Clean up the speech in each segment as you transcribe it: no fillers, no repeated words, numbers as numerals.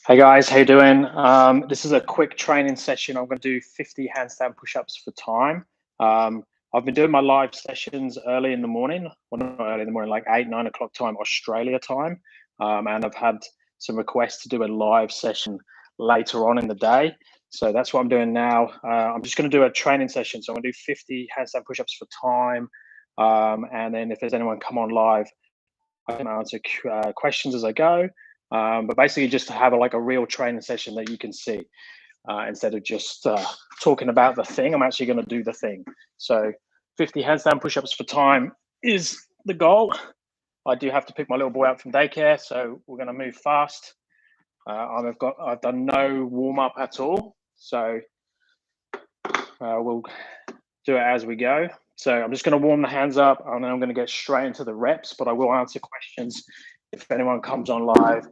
Hey guys, how you doing? This is a quick training session. I'm going to do 50 handstand push-ups for time. I've been doing my live sessions early in the morning, well, not early in the morning, like 8, 9 o'clock time, Australia time. And I've had some requests to do a live session later on in the day. So that's what I'm doing now. I'm just going to do a training session. So I'm going to do 50 handstand push-ups for time. And then if there's anyone come on live, I can answer questions as I go. But basically just to have a real training session that you can see instead of just talking about the thing. I'm actually going to do the thing. So 50 handstand push-ups for time is the goal. I do have to pick my little boy up from daycare, so we're going to move fast. I've done no warm-up at all, so we'll do it as we go. So I'm just going to warm the hands up, and then I'm going to get straight into the reps, but I will answer questions if anyone comes on live,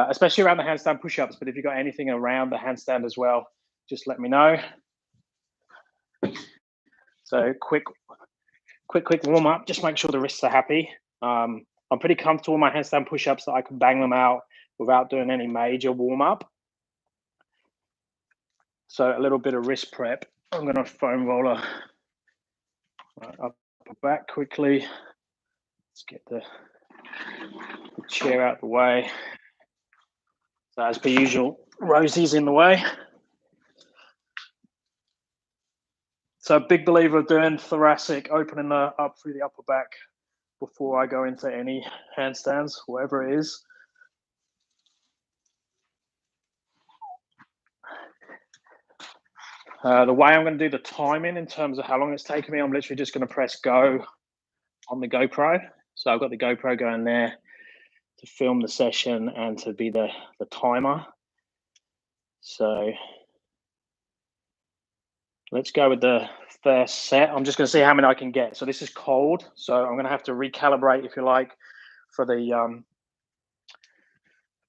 especially around the handstand push-ups. But if you've got anything around the handstand as well, just let me know. So quick warm up. Just make sure the wrists are happy. I'm pretty comfortable with my handstand push-ups that I can bang them out without doing any major warm up. So a little bit of wrist prep. I'm going to foam roller up and back quickly. Let's get the chair out the way. So as per usual, Rosie's in the way. So a big believer of doing thoracic, opening up through the upper back before I go into any handstands, whatever it is. The way I'm going to do the timing in terms of how long it's taken me, I'm literally just going to press go on the GoPro. So I've got the GoPro going there to film the session and to be the timer. So let's go with the first set. I'm just going to see how many I can get. So this is cold, so I'm going to have to recalibrate, if you like, for the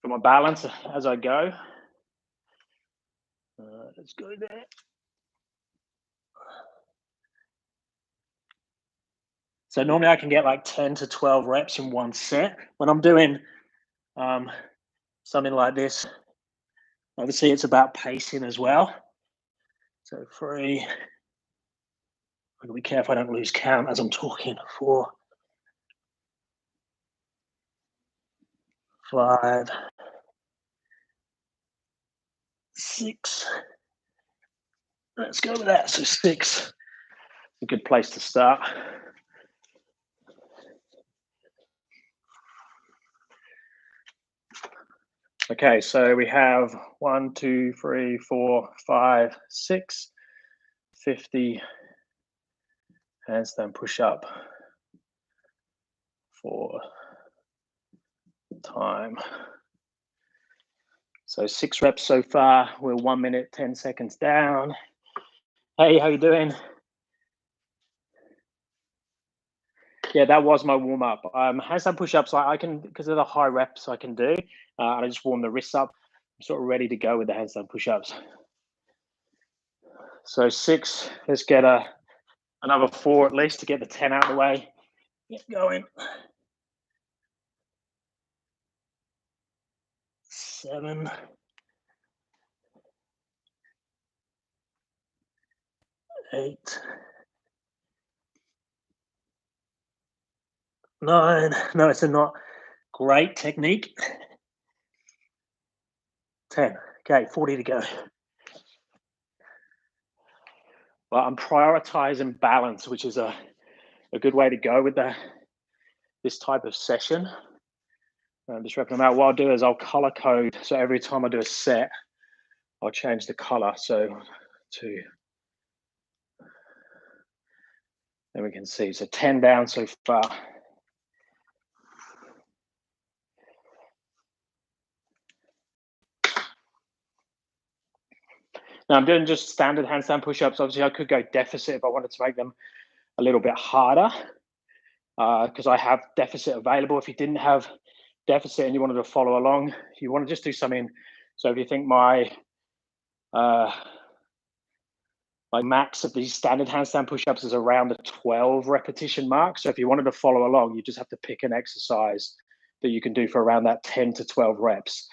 for my balance as I go. Let's go there. So normally I can get like 10 to 12 reps in one set. When I'm doing something like this, obviously it's about pacing as well. So 3, I've got to be careful I don't lose count as I'm talking. 4, 5, 6. Let's go with that. So 6, a good place to start. Okay, so we have 1, 2, 3, 4, 5, 6, 50 handstand push-up for time. So 6 reps so far. We're 1 minute, 10 seconds down. Hey, how you doing? Yeah, that was my warm up. Handstand push-ups, I can, because of the high reps I can do, and I just warm the wrists up. I'm sort of ready to go with the handstand push-ups. So 6, let's get another 4 at least to get the 10 out of the way. Get going. 7. 8. 9. No, it's a not great technique. 10. Okay, 40 to go. Well, I'm prioritizing balance, which is a good way to go with this type of session. I'm just repping them out. What I'll do is I'll color code. So every time I do a set, I'll change the color. So then we can see. So 10 down so far. Now I'm doing just standard handstand push-ups. Obviously, I could go deficit if I wanted to make them a little bit harder, because I have deficit available. If you didn't have deficit and you wanted to follow along, you want to just do something. So if you think my max of these standard handstand push-ups is around the 12 repetition mark. So if you wanted to follow along, you just have to pick an exercise that you can do for around that 10 to 12 reps.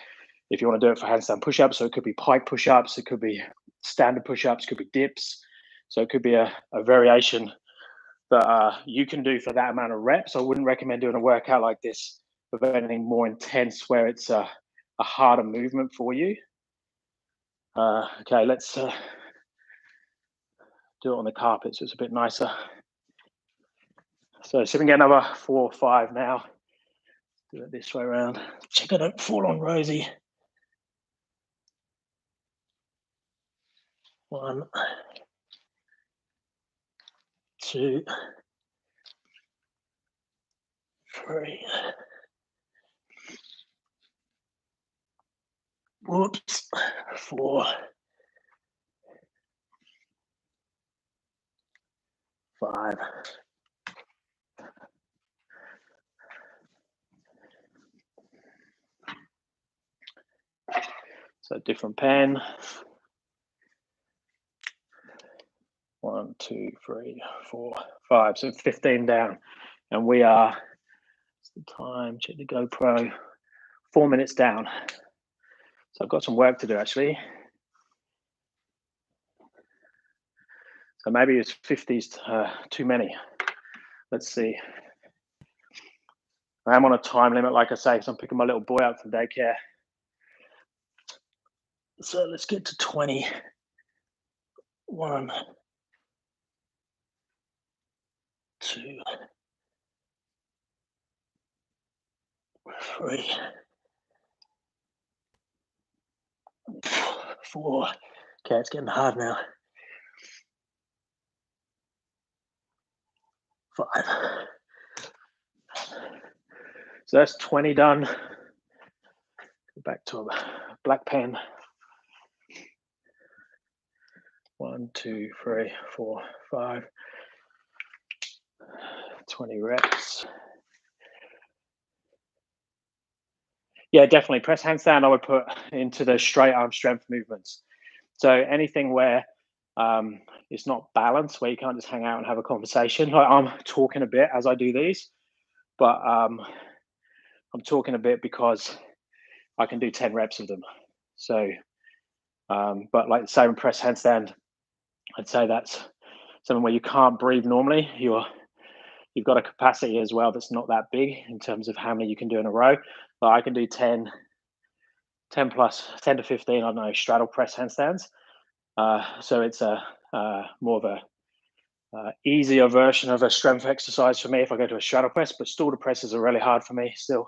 if you want to do it for handstand push-ups. So it could be pike push-ups, it could be standard push-ups, could be dips. So it could be a variation that you can do for that amount of reps. I wouldn't recommend doing a workout like this with anything more intense where it's a harder movement for you. Okay, let's do it on the carpet so it's a bit nicer. So see if we can get another 4 or 5 now. Do it this way around. Check I don't fall on Rosie. 1, 2, 3. Whoops. 4, 5. So different pen. 1, 2, 3, 4, 5. So 15 down. And we are, what's the time? Check the GoPro. 4 minutes down. So I've got some work to do actually. So maybe it's 50s too many. Let's see. I am on a time limit, like I say, because I'm picking my little boy up from daycare. So let's get to 20. 1, 2, 3, 4. Okay, it's getting hard now. 5. So that's 20 done. Go back to a black pen. 1, 2, 3, 4, 5. 20 reps. Yeah, definitely. Press handstand I would put into the straight arm strength movements. So anything where it's not balanced, where you can't just hang out and have a conversation. Like I'm talking a bit as I do these, but I'm talking a bit because I can do 10 reps of them. So, but like the same press handstand, I'd say that's something where you can't breathe normally. You've got a capacity as well that's not that big in terms of how many you can do in a row. But I can do 10 plus, 10 to 15, I don't know, straddle press handstands. So it's a more of a easier version of a strength exercise for me if I go to a straddle press, but stool to presses are really hard for me still.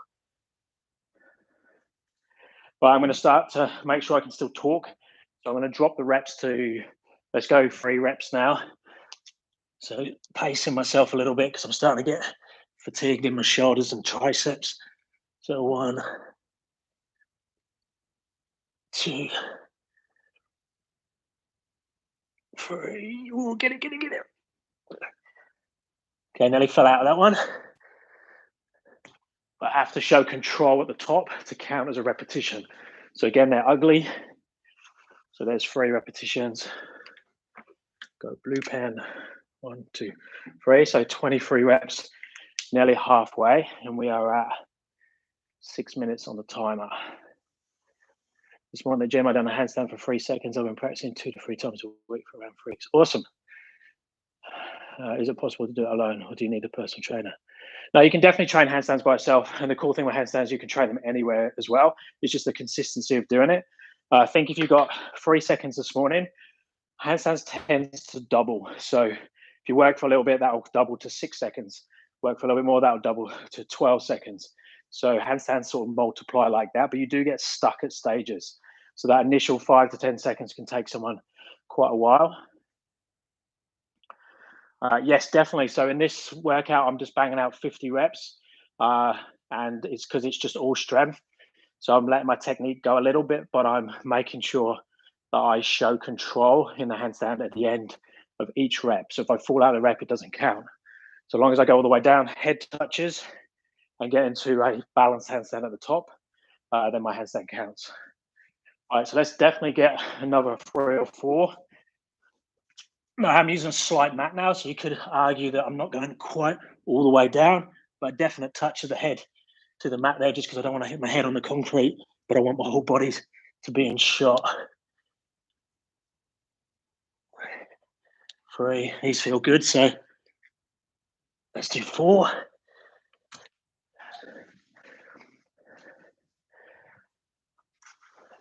But I'm going to start to make sure I can still talk. So I'm going to drop the reps to, let's go 3 reps now. So pacing myself a little bit because I'm starting to get fatigued in my shoulders and triceps. So 1, 2, 3. Oh, get it. Okay, nearly fell out of that one. But I have to show control at the top to count as a repetition. So again, they're ugly. So there's 3 repetitions. Go blue pen. 1, 2, 3. So 23 reps, nearly halfway, and we are at 6 minutes on the timer. This morning at the gym, I done a handstand for 3 seconds. I've been practicing 2 to 3 times a week for around 3 weeks. Awesome. Is it possible to do it alone, or do you need a personal trainer? No, you can definitely train handstands by yourself. And the cool thing with handstands, you can train them anywhere as well. It's just the consistency of doing it. I think if you got 3 seconds this morning, handstands tends to double. So if you work for a little bit, that'll double to 6 seconds. Work for a little bit more, that'll double to 12 seconds. So handstands sort of multiply like that, but you do get stuck at stages. So that initial 5 to 10 seconds can take someone quite a while. Yes, definitely. So in this workout, I'm just banging out 50 reps, and it's because it's just all strength. So I'm letting my technique go a little bit, but I'm making sure that I show control in the handstand at the end of each rep. So if I fall out of the rep, it doesn't count. So long as I go all the way down, head touches, and get into a balanced handstand at the top, then my handstand counts. All right, so let's definitely get another 3 or 4. I'm using a slight mat now, so you could argue that I'm not going quite all the way down, but a definite touch of the head to the mat there, just because I don't want to hit my head on the concrete but I want my whole body to be in shot. 3, these feel good, so let's do 4.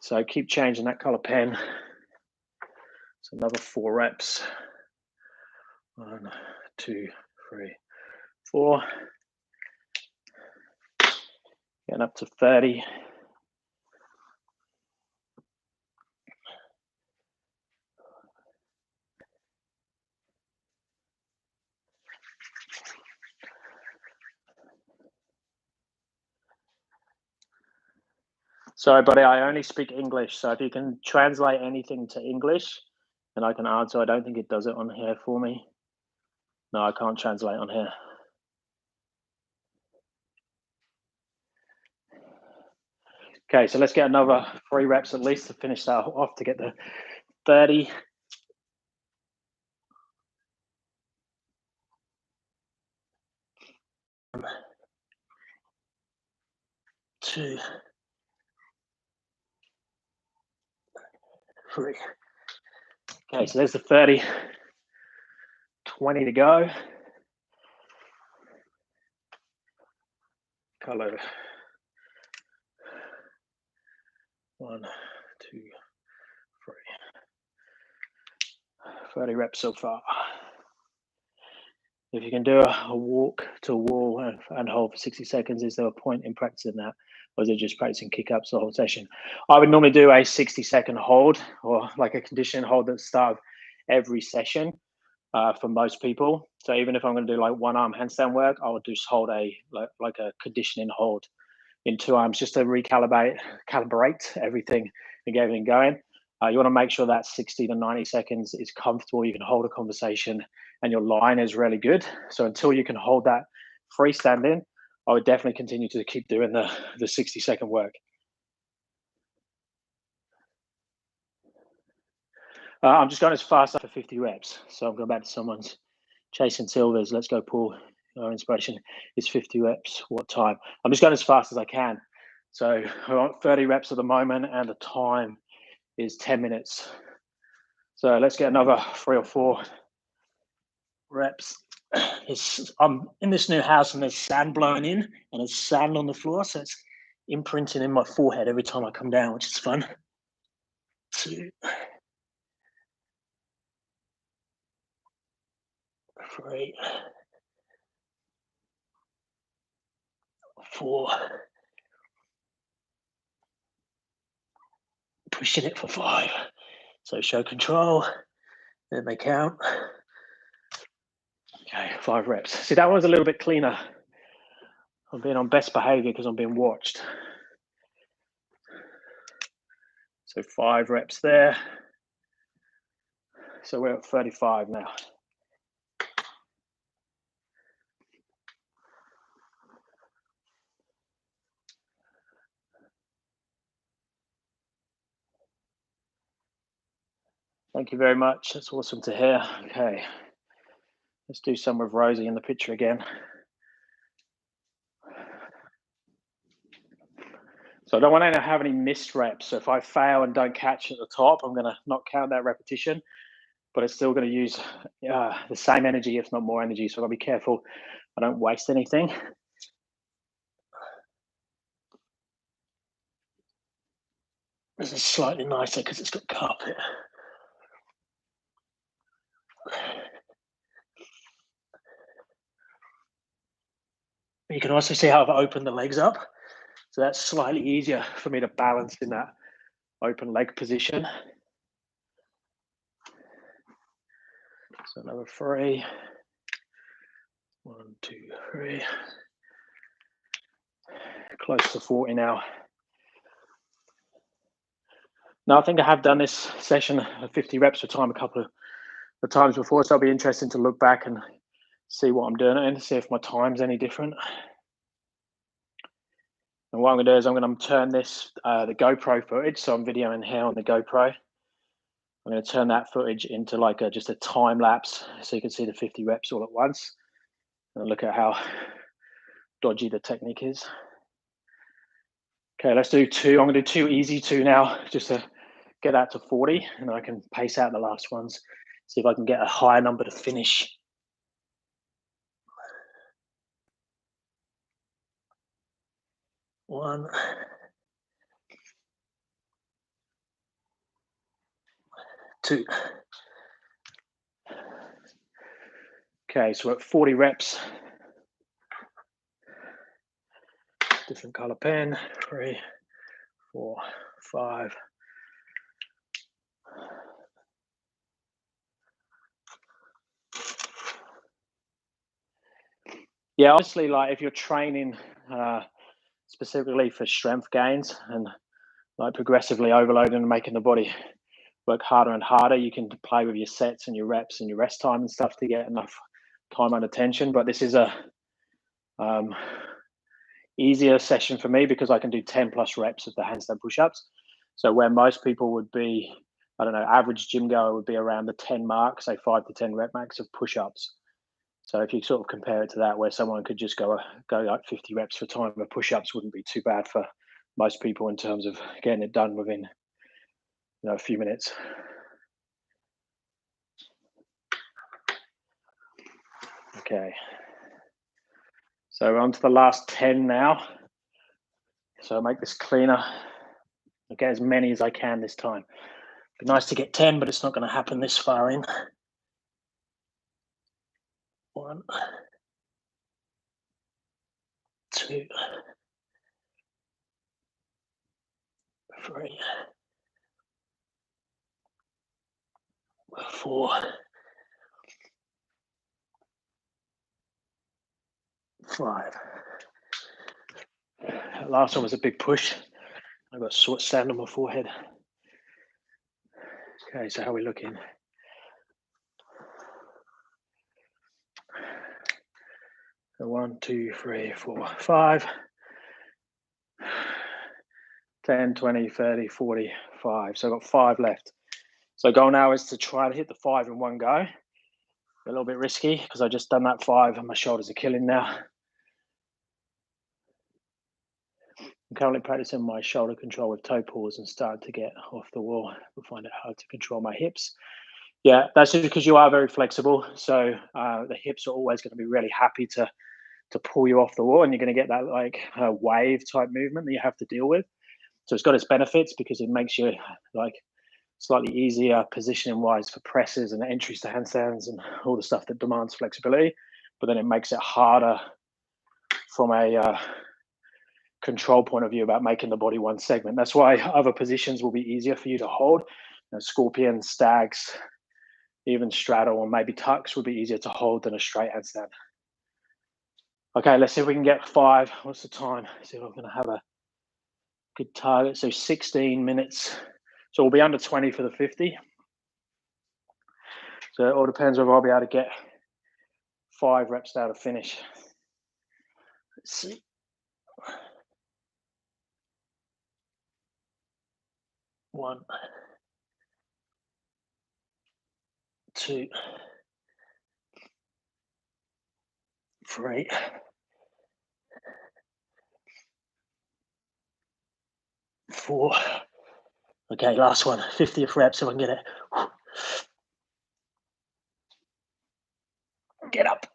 So keep changing that color pen. So another 4 reps. 1, 2, 3, 4. Getting up to 30. Sorry, buddy, I only speak English. So if you can translate anything to English, then I can answer. I don't think it does it on here for me. No, I can't translate on here. Okay, so let's get another 3 reps at least to finish that off to get the 30. 2, 3. Okay, so there's the 30. 20 to go. Color. 1, 2, 3. 30 reps so far. If you can do a walk to a wall and hold for 60 seconds, is there a point in practicing that? Or is it just practicing kick-ups the whole session? I would normally do a 60-second hold or like a conditioning hold at the start of every session for most people. So even if I'm going to do like 1-arm handstand work, I would just hold a like a conditioning hold in 2 arms just to calibrate everything and get everything going. You want to make sure that 60 to 90 seconds is comfortable. You can hold a conversation and your line is really good. So until you can hold that freestanding, I would definitely continue to keep doing the 60-second work. I'm just going as fast for 50 reps. So I'm going back to someone's chasing silvers. Let's go, Paul. Our inspiration is 50 reps. What time? I'm just going as fast as I can. So I want 30 reps at the moment and the time is 10 minutes. So let's get another 3 or 4 reps. I'm in this new house and there's sand blowing in and there's sand on the floor. So it's imprinting in my forehead every time I come down, which is fun. 2, 3, 4. Pushing it for 5. So show control. Then they count. Okay, 5 reps. See, that one's a little bit cleaner. I'm being on best behavior because I'm being watched. So 5 reps there. So we're at 35 now. Thank you very much. That's awesome to hear. Okay, let's do some with Rosie in the picture again. So I don't want to have any missed reps. So if I fail and don't catch at the top, I'm going to not count that repetition, but it's still going to use the same energy, if not more energy. So I'll be careful I don't waste anything. This is slightly nicer because it's got carpet. You can also see how I've opened the legs up. So that's slightly easier for me to balance in that open leg position. So another 3. 1, 2, 3. Close to 40 now. Now I think I have done this session 50 reps per time a couple of times before, so it'll be interesting to look back and see what I'm doing and see if my time's any different. And what I'm going to do is I'm going to turn this, the GoPro footage, so I'm videoing here on the GoPro. I'm going to turn that footage into like just a time lapse so you can see the 50 reps all at once and look at how dodgy the technique is. Okay, let's do 2. I'm gonna do 2 easy 2 now, just to get that to 40, and I can pace out the last ones. See if I can get a higher number to finish. 1, 2. Okay, so we're at 40 reps. Different color pen. 3, 4, 5. Yeah, obviously, like if you're training specifically for strength gains and like progressively overloading and making the body work harder and harder, you can play with your sets and your reps and your rest time and stuff to get enough time and attention. But this is a easier session for me because I can do 10 plus reps of the handstand push-ups. So where most people would be, I don't know, average gym goer would be around the 10 mark, say 5 to 10 rep max of push-ups. So if you sort of compare it to that, where someone could just go like 50 reps for time of push-ups, wouldn't be too bad for most people in terms of getting it done within a few minutes. Okay. So we're on to the last 10 now. So I'll make this cleaner. I'll get as many as I can this time. Be nice to get 10, but it's not going to happen this far in. 1, 2, 3, 4, 5. That last one was a big push. I got sweat sand on my forehead. Okay, so how are we looking? So 1, 2, 3, 4, 5. 10, 20, 30, 45. So I've got 5 left. So goal now is to try to hit the 5 in one go. A little bit risky because I just done that 5 and my shoulders are killing now. I'm currently practicing my shoulder control with toe pulls and starting to get off the wall. I find it hard to control my hips. Yeah, that's just because you are very flexible. So the hips are always going to be really happy to pull you off the wall, and you're going to get that like wave type movement that you have to deal with. So it's got its benefits because it makes you like slightly easier positioning wise for presses and entries to handstands and all the stuff that demands flexibility. But then it makes it harder from a control point of view about making the body one segment. That's why other positions will be easier for you to hold. Scorpion, stags, even straddle or maybe tucks would be easier to hold than a straight handstand. Okay, let's see if we can get 5. What's the time? See if I'm going to have a good target. So 16 minutes. So we'll be under 20 for the 50. So it all depends whether I'll be able to get 5 reps out of finish. Let's see. 1, 2, 3, 4. Okay, last one. 50th rep, so I can get it. Get up.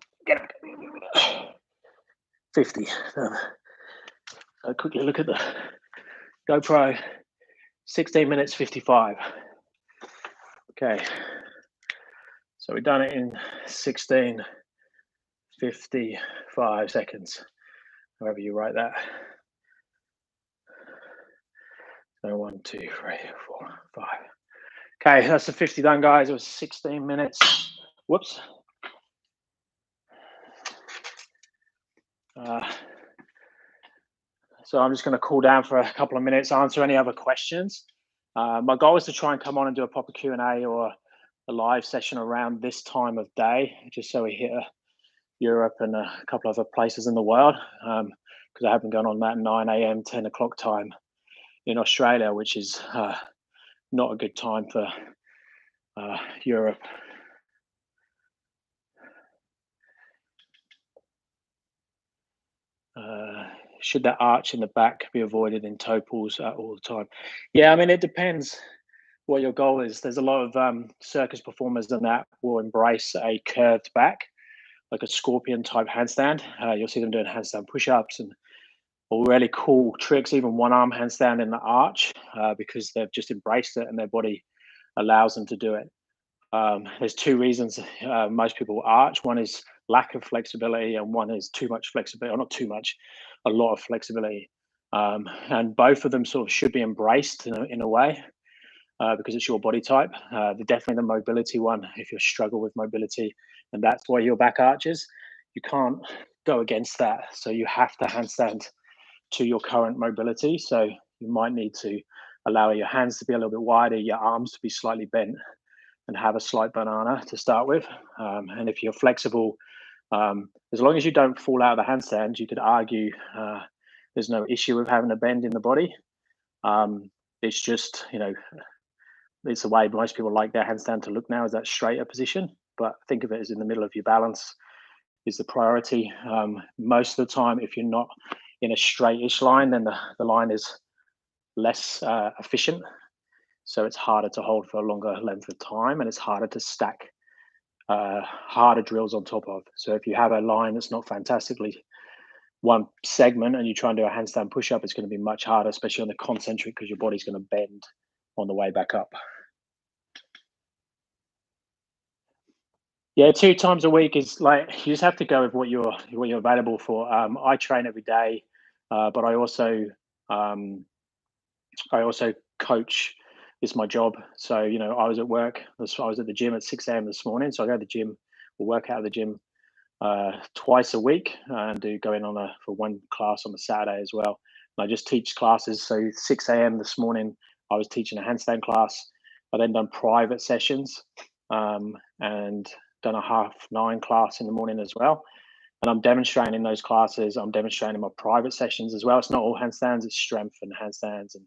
50. I'll quickly look at the GoPro. 16 minutes 55. Okay. So we've done it in 16:55 seconds. However you write that. So 1, 2, 3, 4, 5. Okay, that's the 50 done, guys. It was 16 minutes. Whoops. So I'm just going to cool down for a couple of minutes, answer any other questions. My goal is to try and come on and do a proper Q&A or a live session around this time of day, just so we hit Europe and a couple of other places in the world, because I have been going on that 9 a.m., 10 o'clock time in Australia, which is not a good time for Europe. should that arch in the back be avoided in toe pulls all the time? Yeah, I mean, it depends what your goal is. There's a lot of circus performers and that will embrace a curved back, like a scorpion type handstand. You'll see them doing handstand push-ups and all really cool tricks, even one arm handstand in the arch, because they've just embraced it and their body allows them to do it. There's two reasons most people arch. One is lack of flexibility, and one is too much flexibility, or not too much, a lot of flexibility. And both of them sort of should be embraced in a way, because it's your body type. Definitely the mobility one, if you struggle with mobility, and that's why your back arches, you can't go against that. So you have to handstand to your current mobility. So you might need to allow your hands to be a little bit wider, your arms to be slightly bent, and have a slight banana to start with. And if you're flexible, as long as you don't fall out of the handstand, you could argue there's no issue with having a bend in the body. It's just, it's the way most people like their handstand to look now, is that straighter position. But think of it as in the middle of your balance is the priority. Most of the time, if you're not in a straightish line, then the line is less efficient. So it's harder to hold for a longer length of time, and it's harder to stack harder drills on top of. So if you have a line that's not fantastically one segment and you try and do a handstand push-up, it's going to be much harder, especially on the concentric, because your body's going to bend on the way back up. Yeah, 2 times a week is like, you just have to go with what you're available for. I train every day, but I also coach. It's my job. So I was at work. I was at the gym at 6 a.m. this morning. So I go to the gym, or work out of the gym twice a week, and do go in for one class on a Saturday as well. And I just teach classes. So 6 a.m. this morning, I was teaching a handstand class. I then done private sessions, and done a 8:30 class in the morning as well. And I'm demonstrating in those classes. I'm demonstrating my private sessions as well. It's not all handstands; it's strength and handstands, and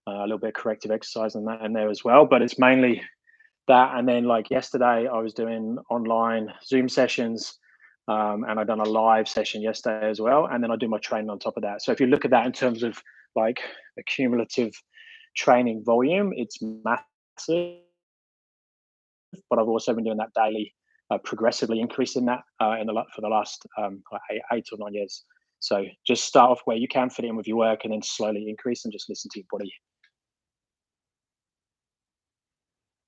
a little bit of corrective exercise and that in there as well. But it's mainly that. And then, like yesterday, I was doing online Zoom sessions, and I done a live session yesterday as well. And then I do my training on top of that. So if you look at that in terms of like a cumulative training volume, it's massive. But I've also been doing that daily, progressively increasing that for the last like 8 or 9 years. So just start off where you can fit in with your work, and then slowly increase, and just listen to your body.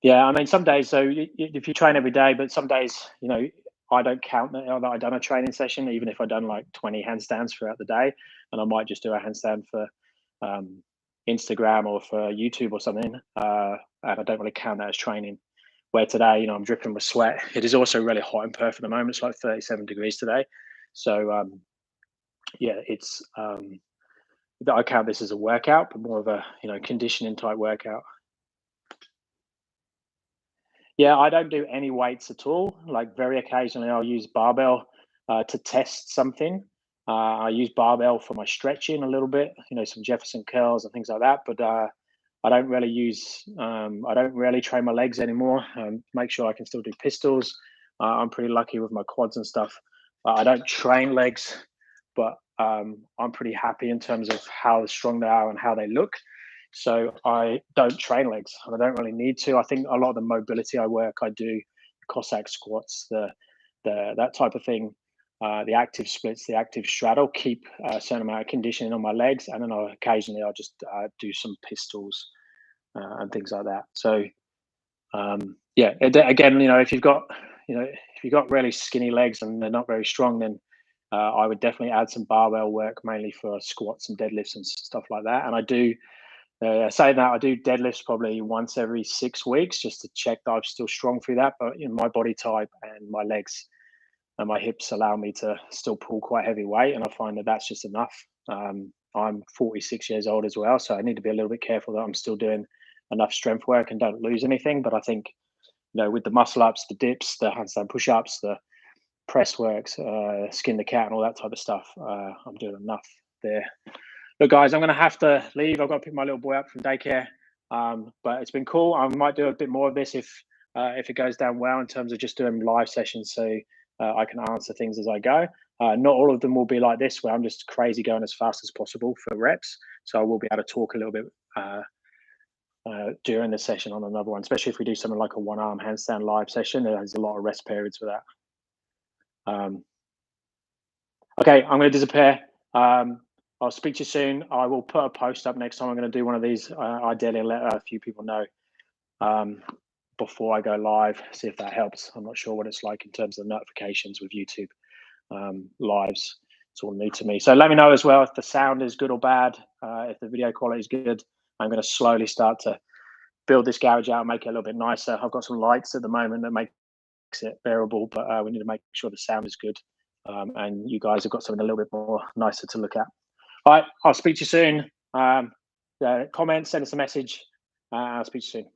Yeah, I mean, some days, so if you train every day, but some days, I don't count that I done a training session, even if I done like 20 handstands throughout the day, and I might just do a handstand for um, Instagram or for YouTube or something, and I don't really count that as training. Where today, I'm dripping with sweat. It is also really hot in Perth at the moment. It's like 37 degrees today, so yeah, it's I count this as a workout, but more of a conditioning type workout. Yeah, I don't do any weights at all. Like very occasionally, I'll use barbell to test something. I use barbell for my stretching a little bit, some Jefferson curls and things like that. But I don't really I don't really train my legs anymore. Make sure I can still do pistols. I'm pretty lucky with my quads and stuff. I don't train legs, but I'm pretty happy in terms of how strong they are and how they look. So I don't train legs, and I don't really need to. I think a lot of the mobility I do, Cossack squats, the that type of thing, the active splits, the active straddle, keep a certain amount of conditioning on my legs, and then I'll just do some pistols and things like that. So yeah, again, if you've got really skinny legs and they're not very strong, then I would definitely add some barbell work, mainly for squats and deadlifts and stuff like that. And I do saying that, I do deadlifts probably once every 6 weeks, just to check that I'm still strong through that. But my body type and my legs and my hips allow me to still pull quite heavy weight, and I find that that's just enough. I'm 46 years old as well, so I need to be a little bit careful that I'm still doing enough strength work and don't lose anything. But I think with the muscle ups, the dips, the handstand push ups, the press works, skin the cat, and all that type of stuff, I'm doing enough there. Look, guys, I'm going to have to leave. I've got to pick my little boy up from daycare. But it's been cool. I might do a bit more of this if it goes down well, in terms of just doing live sessions, so I can answer things as I go. Not all of them will be like this, where I'm just crazy going as fast as possible for reps. So I will be able to talk a little bit during the session on another one, especially if we do something like a one-arm handstand live session. There's a lot of rest periods for that. Okay, I'm going to disappear. I'll speak to you soon. I will put a post up next time. I'm going to do one of these. Ideally, let a few people know before I go live, see if that helps. I'm not sure what it's like in terms of notifications with YouTube lives. It's all new to me. So let me know as well if the sound is good or bad, if the video quality is good. I'm going to slowly start to build this garage out and make it a little bit nicer. I've got some lights at the moment that makes it bearable, but we need to make sure the sound is good. And you guys have got something a little bit more nicer to look at. All right, I'll speak to you soon. Comment, send us a message. I'll speak to you soon.